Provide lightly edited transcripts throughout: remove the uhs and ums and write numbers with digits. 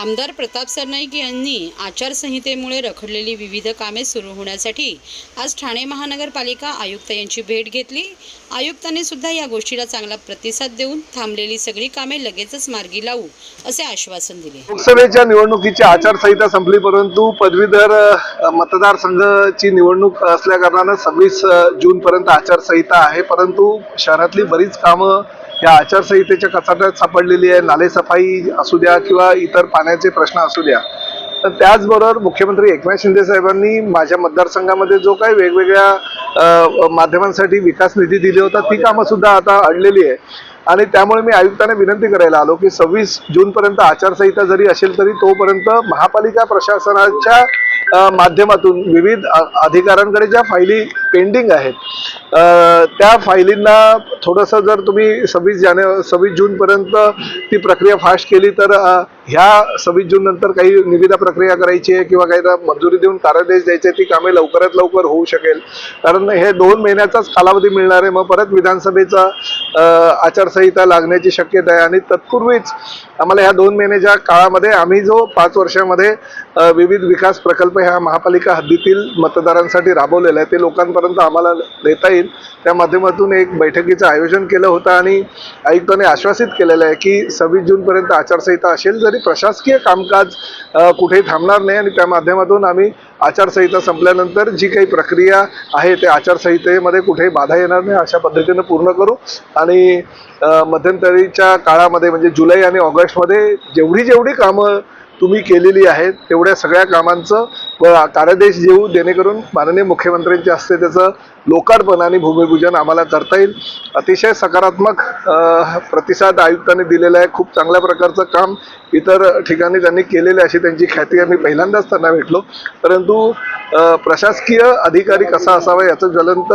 आमदार प्रताप सरनाईक यांनी आचारसंहितेमुळे रखडलेली विविध कामे सुरू होण्यासाठी आज ठाणे महानगरपालिका आयुक्त यांची भेट घेतली। आयुक्तांनी सुद्धा या गोष्टीला चांगला प्रतिसाद देऊन थांबलेली सगळी कामे लगेचच मार्गी लावू असे आश्वासन दिले। लोकसभेच्या निवडणुकीची आचारसंहिता संपली, परंतु पदवीधर मतदारसंघाची निवडणूक असल्या कारणाने 26 जून पर्यंत आचारसंहिता आहे। परंतु शहरातली बरीच कामं या आचारसंहितेच्या कचाट्यात सापडलेली आहे। नाले सफाई असू द्या किंवा इतर पाण्याचे प्रश्न असू द्या। तर त्याचबरोबर मुख्यमंत्री एकनाथ शिंदे साहेबांनी माझ्या मतदारसंघामध्ये जो काही वेगवेगळ्या माध्यमांसाठी विकास निधी दिले होता ती कामं सुद्धा आता अडलेली आहे। आणि त्यामुळे मी आयुक्तांना विनंती करायला आलो की 26 जून पर्यंत आचारसंहिता जरी असेल तरी तोपर्यंत महापालिका प्रशासनाच्या माध्यमातून विविध अधिकाऱ्यांकडे ज्या फायली पेंडिंग आहेत त्या फायलींना थोडंसं जर तुम्ही 26 जून पर्यंत ती प्रक्रिया फास्ट केली तर ह्या 26 जून नंतर काही निविदा प्रक्रिया करायची आहे किंवा काही मंजुरी देऊन कार्यादेश द्यायचे, ती कामे लवकरात लवकर होऊ शकेल। कारण हे 2 महिन्याचाच कालावधी मिळणार आहे, मग परत विधानसभेचा आचारसंहिता लागण्याची शक्यता आहे। आणि तत्पूर्वीच आम्हाला ह्या 2 महिन्याच्या काळामध्ये आम्ही जो 5 वर्षामध्ये विविध विकास प्रकल्प ह्या महापालिका हद्दीतील मतदारांसाठी राबवलेला आहे ते लोकांपर्यंत आम्हाला देता येईल। त्या माध्यमातून एक बैठकीचं आयोजन केलं होतं आणि आयुक्तांनी आश्वासित केलेलं आहे की 26 जून पर्यंत आचारसंहिता असेल तरी प्रशासकीय कामकाज कुठेही थांबणार नाही आणि त्या माध्यमातून आम्ही आचारसंहिता संपल्यानंतर जी काही प्रक्रिया आहे ते आचारसंहितेमध्ये कुठेही बाधा येणार नाही अशा पद्धतीने पूर्ण करू। आणि मध्यंतरीच्या काळामध्ये म्हणजे जुलै आणि ऑगस्टमध्ये जेवढी कामं तुम्ही केलेली आहेत तेवढ्या सगळ्या कामांचं कार्यादेश देऊ, जेणेकरून माननीय मुख्यमंत्र्यांच्या हस्ते त्याचं लोकार्पण आणि भूमिपूजन आम्हाला करता येईल। अतिशय सकारात्मक प्रतिसाद आयुक्तांनी दिलेला आहे। खूप चांगल्या प्रकारचं काम इतर ठिकाणी त्यांनी केलेले अशी त्यांची ख्याती आहे। मी पहिल्यांदाच त्यांना भेटलो, परंतु प्रशासकीय अधिकारी कसा असावा याचं ज्वलंत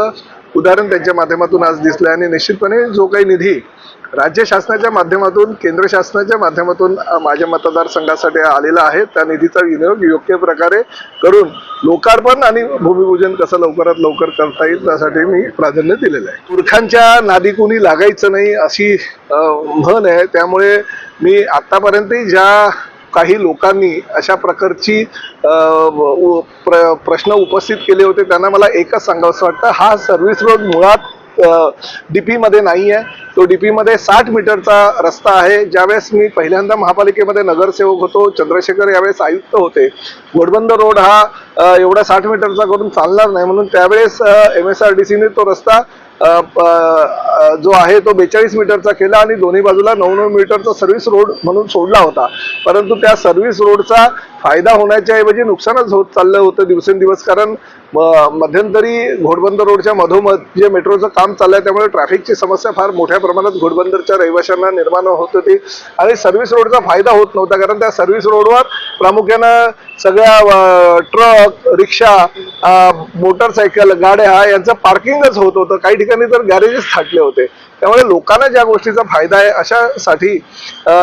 उदाहरण त्यांच्या माध्यमातून आज दिसलं। आणि निश्चितपणे जो काही निधी राज्य शासनाच्या माध्यमातून केंद्र शासनाच्या माध्यमातून माझ्या मतदारसंघासाठी आलेला आहे त्या निधीचा विनियोग योग्य प्रकारे करून लोकार्पण आणि भूमिपूजन कसं लवकरात लवकर करता येईल त्यासाठी मी प्राधान्य दिलेलं आहे। मूर्खांच्या नादी कोणी लागायचं नाही अशी म्हण आहे, त्यामुळे मी आतापर्यंत ज्या काही लोकांनी अशा प्रकारची प्रश्न उपस्थित केले होते त्यांना मला एकच सांगावंसं वाटतं, हा सर्व्हिस रोड मुळात डीपी मध्ये नाही आहे। तो डीपी मध्ये 60 मीटरचा रस्ता आहे। ज्यावेळेस मी पहिल्यांदा महापालिकेमध्ये नगरसेवक होतो, चंद्रशेखर यावेळेस आयुक्त होते, घोडबंदर रोड हा एवढा 60 मीटरचा करून चालणार नाही म्हणून त्यावेळेस MSRDCने तो रस्ता जो आहे तो 42 मीटरचा केला आणि दोन्ही बाजूला 9-9 मीटरचा सर्व्हिस रोड म्हणून सोडला होता। परंतु त्या सर्व्हिस रोडचा फायदा होण्याच्या ऐवजी नुकसानच होत चाललं होतं दिवसेंदिवस। कारण मध्यंतरी घोडबंदर रोडच्या मधोमध जे मेट्रोचं काम चाललंय त्यामुळे ट्रॅफिकची समस्या फार मोठ्या प्रमाणात घोडबंदरच्या रहिवाशांना निर्माण होत होती आणि सर्व्हिस रोडचा फायदा होत नव्हता। कारण त्या सर्व्हिस रोडवर प्रामुख्यानं सगळ्या ट्रक, रिक्षा, मोटरसायकल, गाड्या यांचं पार्किंगच होत होतं। काही ठिकाणी तर गॅरेजेस थाटले होते। त्यामुळे लोकांना ज्या गोष्टीचा फायदा आहे अशासाठी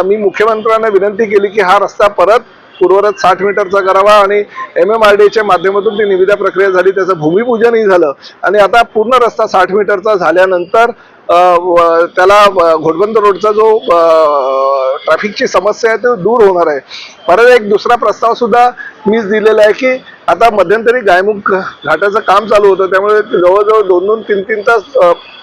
मी मुख्यमंत्र्यांना विनंती केली की हा रस्ता परत पूर्वरत 60 मीटरचा करावा आणि MMRDAच्या माध्यमातून ती निविदा प्रक्रिया झाली, त्याचं भूमिपूजनही झालं आणि आता पूर्ण रस्ता 60 मीटरचा झाल्यानंतर त्याला घोडबंदर रोडचा जो ट्रॅफिकची समस्या आहे ते दूर होणार आहे। परत एक दुसरा प्रस्ताव सुद्धा मीच दिलेला आहे की आता मध्यंतरी गायमुख घाटाचं काम चालू होतं, त्यामुळे जवळजवळ 2-3 तास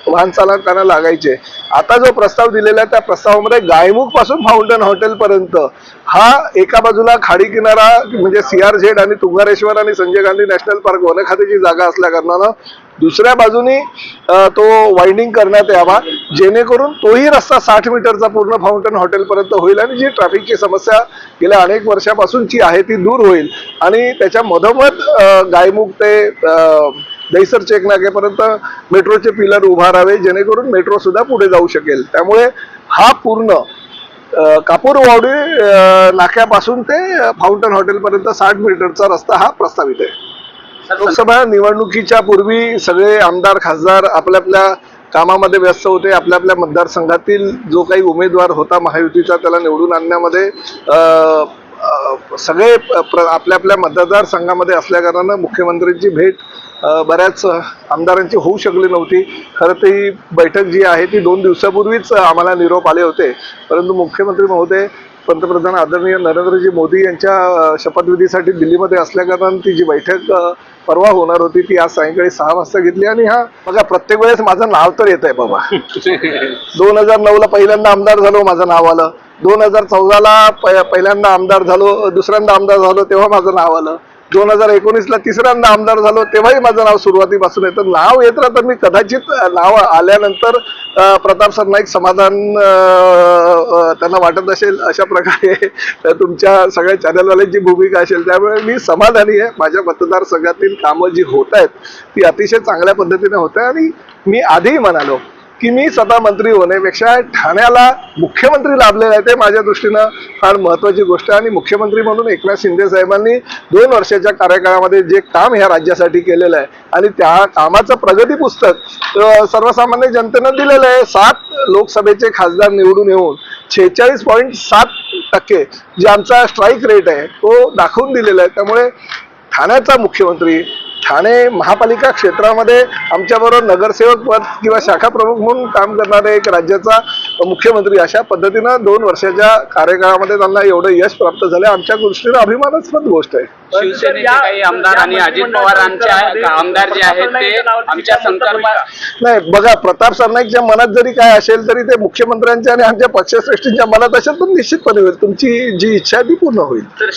वाहन चालकांना लागायचे। आता जो प्रस्ताव दिलेला आहे त्या प्रस्तावामध्ये गायमुख पासून फाउंटन हॉटेल पर्यंत हा एका बाजूला खाडी किनारा म्हणजे CRZ आणि तुंगारेश्वर आणि Sanjay Gandhi national park one खात्याची जागा असल्या कारणानं दुसऱ्या बाजूनी तो वाइंडिंग करण्यात यावा, जेणेकरून तोही रस्ता 60 मीटरचा पूर्ण फाउंटन हॉटेल पर्यंत होईल आणि जी ट्रॅफिकची समस्या गेल्या अनेक वर्षापासूनची आहे ती दूर होईल। आणि त्याच्या मधोमध गायमुख ते दहिसर चेक नाक्यापर्यंत मेट्रोचे पिलर उभारावे, जेणेकरून मेट्रो सुद्धा पुढे जाऊ शकेल। त्यामुळे हा पूर्ण कापूरवाडी नाक्यापासून ते फाउंटन हॉटेलपर्यंत 60 मीटरचा रस्ता हा प्रस्तावित आहे। लोकसभा निवडणुकीच्या पूर्वी सगळे आमदार खासदार आपल्या कामामध्ये व्यस्त होते। आपल्या मतदारसंघातील जो काही उमेदवार होता महायुतीचा त्याला निवडून आणण्यामध्ये सगळे आपल्या मतदारसंघामध्ये असल्या कारणानं मुख्यमंत्र्यांची भेट बऱ्याच आमदारांची होऊ शकली नव्हती। खरं तर ही बैठक जी आहे ती 2 दिवसापूर्वीच आम्हाला निरोप आले होते, परंतु मुख्यमंत्री महोदय पंतप्रधान आदरणीय नरेंद्रजी मोदी यांच्या शपथविधीसाठी दिल्लीमध्ये असल्याकारणाने ती जी बैठक परवा होणार होती ती आज सायंकाळी 6 वाजता घेतली. आणि हा बघा, प्रत्येक वेळेस माझं नाव तर येत आहे बाबा. 2009ला पहिल्यांदा आमदार झालो, माझं नाव आलं. 2014ला पहिल्यांदा आमदार झालो, दुसऱ्यांदा आमदार झालो तेव्हा माझं नाव आलं. 2019ला तिसऱ्यांदा आमदार झालो तेव्हाही माझं नाव सुरुवातीपासून येतं. नाव येत राहतं. मी कदाचित नाव आल्यानंतर प्रताप सरनाईक समाधान त्यांना वाटत असेल अशा प्रकारे तुमच्या सगळ्या चॅनलवाल्यांची भूमिका असेल, त्यामुळे मी समाधानी आहे. माझ्या मतदारसंघातील कामं जी होत आहेत ती अतिशय चांगल्या पद्धतीने होत आहे. आणि मी आधीही म्हणालो की मी स्वतः मंत्री होण्यापेक्षा ठाण्याला मुख्यमंत्री लाभलेला आहे ते माझ्या दृष्टीनं फार महत्वाची गोष्ट आहे. आणि मुख्यमंत्री म्हणून एकनाथ शिंदे साहेबांनी 2 वर्षाच्या कार्यकाळामध्ये जे काम ह्या राज्यासाठी केलेलं आहे आणि त्या कामाचं प्रगती पुस्तक सर्वसामान्य जनतेनं दिलेलं आहे. 7 लोकसभेचे खासदार निवडून येऊन 46.7% जे आमचा स्ट्राईक रेट आहे तो दाखवून दिलेला आहे. त्यामुळे ठाण्याचा मुख्यमंत्री, ठाणे महापालिका क्षेत्रामध्ये आमच्याबरोबर नगरसेवक पद किंवा शाखा प्रमुख म्हणून काम करणारे एक राज्याचा मुख्यमंत्री, अशा पद्धतीनं 2 वर्षाच्या कार्यकाळामध्ये त्यांना एवढं यश प्राप्त झालं, आमच्या दृष्टीनं अभिमानास्पद गोष्ट आहे. शिवसेनेचे काही आमदार आणि अजित पवारांच्या आमदार जे आहेत ते आमच्या संदर्भात नाही बघा, प्रताप सरनाईकच्या मनात जरी काय असेल तरी ते मुख्यमंत्र्यांच्या आणि आमच्या पक्षश्रेष्ठींच्या मनात असेल तर निश्चितपणे होईल. तुमची जी इच्छा आहे ती पूर्ण होईल. तर